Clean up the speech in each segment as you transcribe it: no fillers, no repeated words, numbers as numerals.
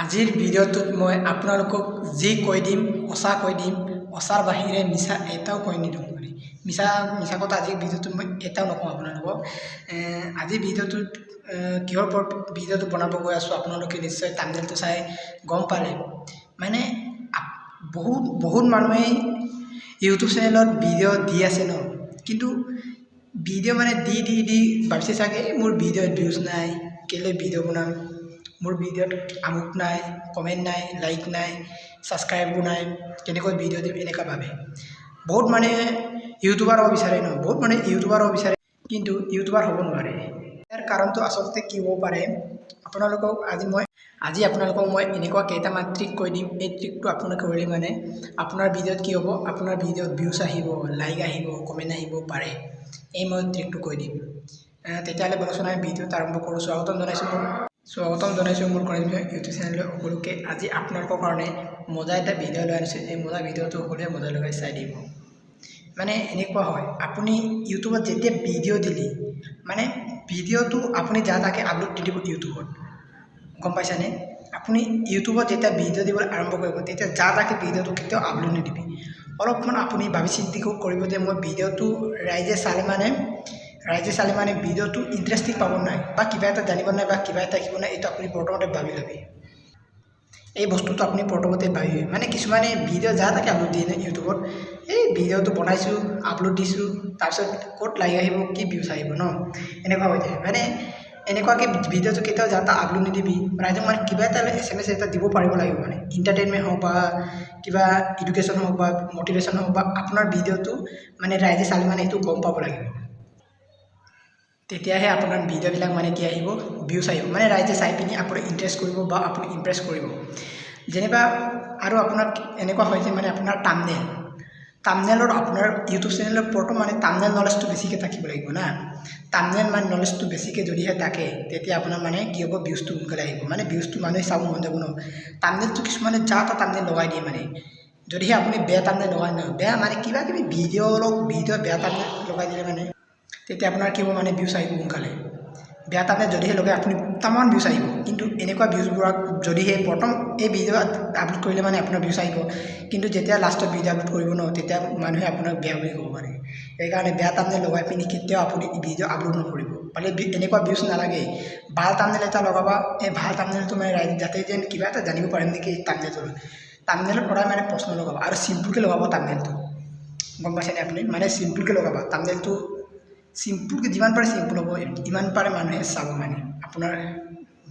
আজিৰ ভিডিঅ'টোত মই আপোনালোকক যি কৈ দিম সঁচা কৈ দিম, সঁচাৰ বাহিৰে মিছা এটাও কৈ নিদিওঁ। মানে মিছা কথা আজিৰ ভিডিঅ'টোত মই এটাও নকওঁ আপোনালোকক। আজিৰ ভিডিঅ'টোত কিহৰ ওপৰত ভিডিঅ'টো বনাব গৈ আছোঁ আপোনালোকে নিশ্চয় থাম্বনেইলটো চাই গম পালে। মানে বহুত মানুহে ইউটিউব চেনেলত ভিডিঅ' দি আছে ন, কিন্তু ভিডিঅ' মানে দি ভাবিছে চাগে মোৰ ভিডিঅ'ত ভিউজ নাই, কেলৈ ভিডিঅ' বনাম, মোৰ ভিডিঅ'ত আমুক নাই, কমেণ্ট নাই, লাইক নাই, ছাবস্ক্ৰাইবো নাই, কেনেকৈ ভিডিঅ' দিম এনেকুৱা ভাবে। বহুত মানে ইউটিউবাৰ হ'ব বিচাৰে ন, বহুত মানে ইউটিউবাৰ হ'ব বিচাৰে কিন্তু ইউটিউবাৰ হ'ব নোৱাৰে। ইয়াৰ কাৰণটো আচলতে কি হ'ব পাৰে, আজি আপোনালোকক মই এনেকুৱা কেইটামান ট্ৰিক কৈ দিম। এই ট্ৰিকটো আপোনালোকে কৰিলে মানে আপোনাৰ ভিডিঅ'ত কি হ'ব, আপোনাৰ ভিডিঅ'ত ভিউজ আহিব, লাইক আহিব, কমেণ্ট আহিব পাৰে। এই মই ট্ৰিকটো কৈ দিম। তেতিয়াহ'লে বলকচোন আমি ভিডিঅ'ত আৰম্ভ কৰোঁ। স্বাগতম জনাইছোঁ মোৰ ইউটিউব চেনেললৈ সকলোকে। আজি আপোনালোকৰ কাৰণে মজা এটা ভিডিঅ' লৈ আনিছোঁ। এই মজা ভিডিঅ'টো সকলোৱে মজা লগাই চাই দিব। মানে এনেকুৱা হয়, আপুনি ইউটিউবত যেতিয়া ভিডিঅ' দিলে মানে ভিডিঅ'টো আপুনি যা তাকে আপলোড দি দিব ইউটিউবত, গম পাইছানে? আপুনি ইউটিউবত যেতিয়া ভিডিঅ' দিবলৈ আৰম্ভ কৰিব তেতিয়া যা তাকে ভিডিঅ'টো কেতিয়াও আপলোড নিদিবি। অলপমান আপুনি ভাবি চিন্তি কৰিব যে মই ভিডিঅ'টো ৰাইজে চালে মানে ভিডিঅ'টো ইণ্টাৰেষ্টিং পাব নাই, বা কিবা এটা জানিব নাই, বা কিবা এটা শিকিব নাই, এইটো আপুনি প্ৰথমতে ভাবি ল'বি। এই বস্তুটো আপুনি প্ৰথমতে ভাবিবি। মানে কিছুমানে ভিডিঅ' যা তাকে আপলোড দিয়ে ইউটিউবত, এই ভিডিঅ'টো বনাইছোঁ আপলোড দিছোঁ, তাৰপিছত ক'ত লাইক আহিব, কি ভিউজ আহিব ন, এনেকুৱা হৈ যায়। মানে এনেকুৱাকৈ ভিডিঅ'টো কেতিয়াও যা তা আপলোড নিদিবি। ৰাইজক মানে কিবা এটা SMS এটা দিব পাৰিব লাগিব, মানে এণ্টাৰটেইনমেণ্ট হওক বা কিবা এডুকেশ্যন হওক বা মটিভেশ্যন হওক, বা আপোনাৰ ভিডিঅ'টো মানে ৰাইজে চালে মানে এইটো গম পাব লাগিব। তেতিয়াহে আপোনাৰ ভিডিঅ'বিলাক মানে কি আহিব, ভিউজ আহিব, মানে ৰাইজে চাই পিনি আপুনি ইণ্টাৰেষ্ট কৰিব বা আপুনি ইমপ্ৰেছ কৰিব। যেনিবা আৰু আপোনাক এনেকুৱা হয় যে মানে আপোনাৰ থাম্বনেইলত আপোনাৰ ইউটিউব চেনেলৰ প্ৰথম মানে থাম্বনেইল নলেজটো বেছিকৈ থাকিব লাগিব না। থাম্বনেইল মানে নলেজটো বেছিকৈ যদিহে থাকে তেতিয়া আপোনাৰ মানে কি হ'ব, ভিউজটো সোনকালে আহিব। মানে ভিউজটো মানুহে চাব মন যাব ন। থাম্বনেইলটো কিছুমানে যা তা থাম্বনেইল লগাই দিয়ে। মানে যদিহে আপুনি বেয়া থাম্বনেইল লগাই ন, বেয়া মানে কিবা কিবি ভিডিঅ' বেয়া থাম্বনেইল লগাই দিলে মানে তেতিয়া আপোনাৰ কি হ'ব, মানে ভিউজ আহিব সোনকালে। বেয়া থাম্বনেইল যদিহে লগাই আপুনি তামান ভিউজ আহিব, কিন্তু এনেকুৱা ভিউজবোৰক যদিহে প্ৰথম এই ভিডিঅ' আপলোড কৰিলে মানে আপোনাৰ ভিউজ আহিব, কিন্তু যেতিয়া লাষ্টত ভিডিঅ' আপলোড কৰিব ন তেতিয়া মানুহে আপোনাক বেয়া বুলি ক'ব পাৰে। সেইকাৰণে বেয়া থাম্বনেইল লগাই পিনি কেতিয়াও আপুনি ভিডিঅ' আপলোড নকৰিব। মানে এনেকুৱা ভিউজ নালাগে, ভাল থাম্বনেইল এটা লগাবা। এই ভাল থাম্বনেইলটো মানে যাতে যেন কিবা এটা জানিব পাৰিম নেকি থাম্বনেইলত সদায় মানে প্ৰশ্ন লগাব, আৰু চিম্পুলকৈ লগাব থাম্বনেইলটো, গম পাইছেনে আপুনি? মানে চিম্পুলকৈ লগাবা থাম্বনেইলটো, চিম্পুলকৈ যিমান পাৰে চিম্পুল হ'ব, ইমান পাৰে মানুহে চাব মানে আপোনাৰ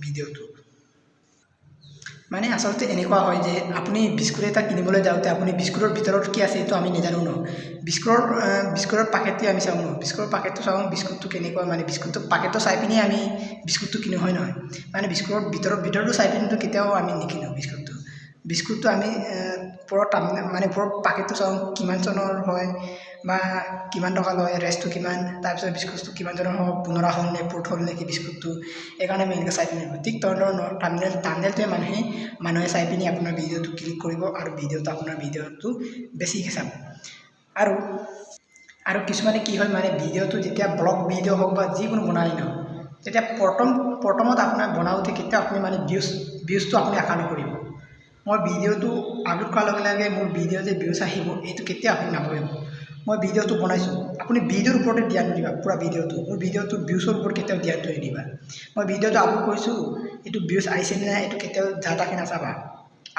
ভিডিঅ'টো। মানে আচলতে এনেকুৱা হয় যে আপুনি বিস্কুট এটা কিনিবলৈ যাওঁতে আপুনি বিস্কুটৰ ভিতৰত কি আছে এইটো আমি নাজানো ন। বিস্কুটৰ পেকেটটো আমি চাওঁ ন, বিস্কুটৰ পেকেটটো চাওঁ, বিস্কুটটো কেনেকুৱা, মানে বিস্কুটটো পেকেটটো চাই পিনি আমি বিস্কুটটো কিনো, হয় নহয়? মানে বিস্কুটৰ ভিতৰতো চাই পিনিতো কেতিয়াও আমি নিকিনো বিস্কুটটো আমি ওপৰত পেকেটটো চাওঁ, কিমান চনৰ হয় বা কিমান টকা লয়, ৰেষ্টটো কিমান, তাৰপিছত বিস্কুটটো কিমান চনৰ হ'ব, 15 হ'ল নে 4 হ'ল নেকি বিস্কুটটো, সেইকাৰণে আমি এনেকৈ চাই পিনি ঠিক তেনেধৰণৰ থাম্বনেইলটোৱে মানুহে চাই পিনি আপোনাৰ ভিডিঅ'টো ক্লিক কৰিব, আৰু আপোনাৰ ভিডিঅ'টো বেছিকৈ চাব। আৰু কিছুমানে কি হয়, মানে ভিডিঅ'টো যেতিয়া ব্লগ ভিডিঅ' হওক বা যিকোনো বনাই ন, তেতিয়া প্ৰথমত আপোনাৰ বনাওঁতে কেতিয়াও আপুনি মানে ভিউজটো আপুনি আশা নকৰিব। মই ভিডিঅ'টো আপলোড কৰাৰ লগে লগে মোৰ ভিডিঅ' যে ভিউজ আহিব এইটো কেতিয়াও আপুনি নাভাবিব। মই ভিডিঅ'টো বনাইছোঁ, আপুনি ভিডিঅ'ৰ ওপৰতে ধ্যান নিদিবা, পূৰা মোৰ ভিডিঅ'টো ভিউজৰ ওপৰত কেতিয়াও ধ্যানটো নিদিবা। মই ভিডিঅ'টো আপলোড কৰিছোঁ, এইটো ভিউজ আহিছে নে নাই এইটো কেতিয়াও যা তাকে নাচাবা।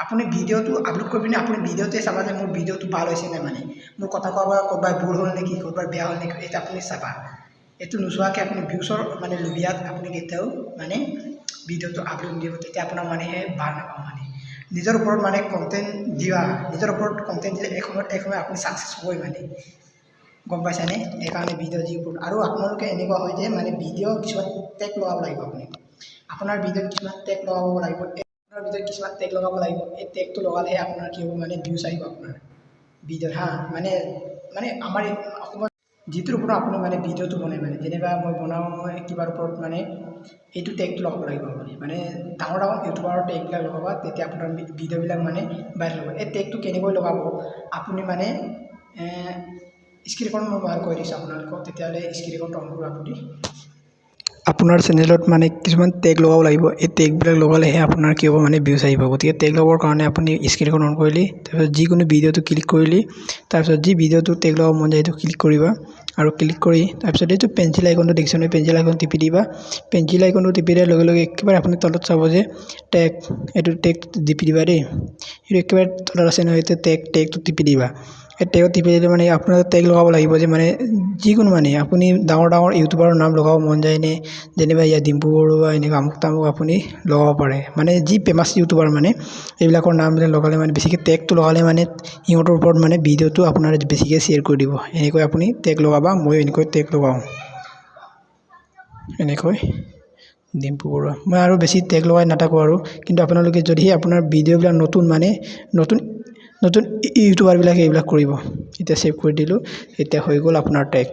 আপুনি ভিডিঅ'টো আপলোড কৰি পিনে আপুনি ভিডিঅ'টোৱে চাবা যে মোৰ ভিডিঅ'টো ভাল হৈছে নে, মানে মোৰ কথা ক'ৰবাত ভুল হ'ল নেকি, ক'ৰবাত বেয়া হ'ল নেকি, এইটো আপুনি চাবা। এইটো নোচোৱাকৈ আপুনি ভিউজৰ মানে লোভিয়াত আপুনি কেতিয়াও মানে ভিডিঅ'টো আপলোড নিদিব, তেতিয়া আপোনাৰ মানুহে ভাল নাপাব। মানে নিজৰ ওপৰত মানে কণ্টেণ্ট দিলে এসময়ত আপুনি ছাকচেছ হ'বই, মানে গম পাইছানে? সেইকাৰণে ভিডিঅ' আৰু আপোনালোকে এনেকুৱা হয় যে মানে ভিডিঅ' কিছুমান টেগ লগাব লাগিব। আপোনাৰ ভিডিঅ'ত কিছুমান টেগ লগাব লাগিব, এই টেগটো লগালেহে আপোনাৰ কি হ'ব, মানে ভিউজ আহিব আপোনাৰ ভিডিঅ'ত। মানে আমাৰ অসমত যিটোৰ ওপৰত আপুনি মানে ভিডিঅ'টো বনাই, মানে যেনিবা মই বনাওঁ কিবাৰ ওপৰত, মানে এইটো টেগটো লগাব লাগিব। মানে ডাঙৰ ইউটিউবাৰৰ টেগবিলাক লগাবা, তেতিয়া আপোনাৰ ভিডিঅ'বিলাক মানে ভাইৰেল হ'ব। এই টেগটো কেনেকৈ লগাব আপুনি মানে স্ক্ৰীণখন মই কৈ দিছোঁ আপোনালোকক, তেতিয়াহ'লে স্ক্ৰীণখন অন কৰিব আপুনি। আপোনাৰ চেনেলত মানে কিছুমান টেগ লগাব লাগিব। এই টেগবিলাক লগালেহে আপোনাৰ কি হ'ব মানে ভিউজ আহিব। গতিকে টেগ লগাবৰ কাৰণে আপুনি স্ক্ৰীনখন অন কৰিলি, তাৰপিছত যিকোনো ভিডিঅ'টো ক্লিক কৰিলি, তাৰপিছত যি ভিডিঅ'টো টেগ লগাব মন যায় সেইটো ক্লিক কৰিবা আৰু ক্লিক কৰি তাৰপিছত এইটো পেঞ্চিল আইকনটো দেখিছেনে, পেঞ্চিল আইকন টিপি দিবা। পেঞ্চিল আইকনটো টিপি দিয়াৰ লগে লগে একেবাৰে আপুনি তলত চাব যে টেগ, এইটো টেগ টিপি দিবা দেই। এইটো একেবাৰে তলত আছে নহয়, এতিয়া টেগটো টিপি দিবা। এই টেগত টিপি দিলে মানে আপোনাৰ টেগ লগাব লাগিব যে মানে যিকোনো মানে আপুনি ডাঙৰ ইউটিউবাৰৰ নাম লগাব মন যায় নে, যেনিবা ইয়াত ডিম্পু বৰুৱা এনেকুৱা আমুক তামুক আপুনি লগাব পাৰে। মানে যি ফেমাছ ইউটিউবাৰ মানে এইবিলাকৰ নামবিলাক লগালে মানে বেছিকৈ টেগটো লগালে মানে সিহঁতৰ ওপৰত মানে ভিডিঅ'টো আপোনাৰ বেছিকৈ শ্বেয়াৰ কৰি দিব। এনেকৈ আপুনি টেগ লগাবা, ময়ো এনেকৈ টেগ লগাওঁ। এনেকৈ ডিম্পু বৰুৱা, মই আৰু বেছি টেগ লগাই নাথাকোঁ আৰু। কিন্তু আপোনালোকে যদিহে আপোনাৰ ভিডিঅ'বিলাক নতুন ইউটিউবাৰবিলাকে এইবিলাক কৰিব। এতিয়া ছেভ কৰি দিলোঁ, এতিয়া হৈ গ'ল আপোনাৰ টেগ।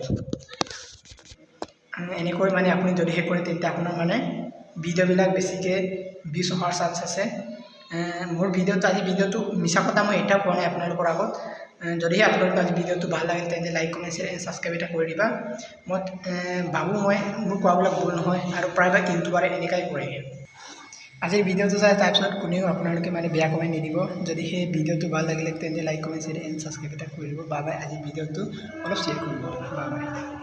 এনেকৈ মানে আপুনি যদিহে কৰে তেন্তে আপোনাৰ মানে ভিডিঅ'বিলাক বেছিকৈ ভিউজ হোৱাৰ চান্স আছে। মোৰ আজি ভিডিঅ'টো মিছা কথা মই এতিয়াও কোৱা নাই আপোনালোকৰ আগত। যদিহে আপোনালোকৰ আজি ভিডিঅ'টো ভাল লাগে তেন্তে লাইক কমেণ্ট শ্বেয়াৰ ছাবস্ক্ৰাইব এটা কৰি দিবা। মই ভাবোঁ মোৰ কোৱাবিলাক ভুল নহয় আৰু প্ৰায়ভাগ ইউটিউবাৰে এনেকুৱাই কৰে। আজিৰ ভিডিঅ'টো চাই তাৰপিছত কোনেও আপোনালোকে মানে বেয়া কমেণ্ট নিদিব। যদি সেই ভিডিঅ'টো ভাল লাগিলে তেন্তে like comment share and subscribe এটা কৰি দিব। Bye bye. আজিৰ ভিডিঅ'টো অলপ শ্বেয়াৰ কৰিব। Bye bye.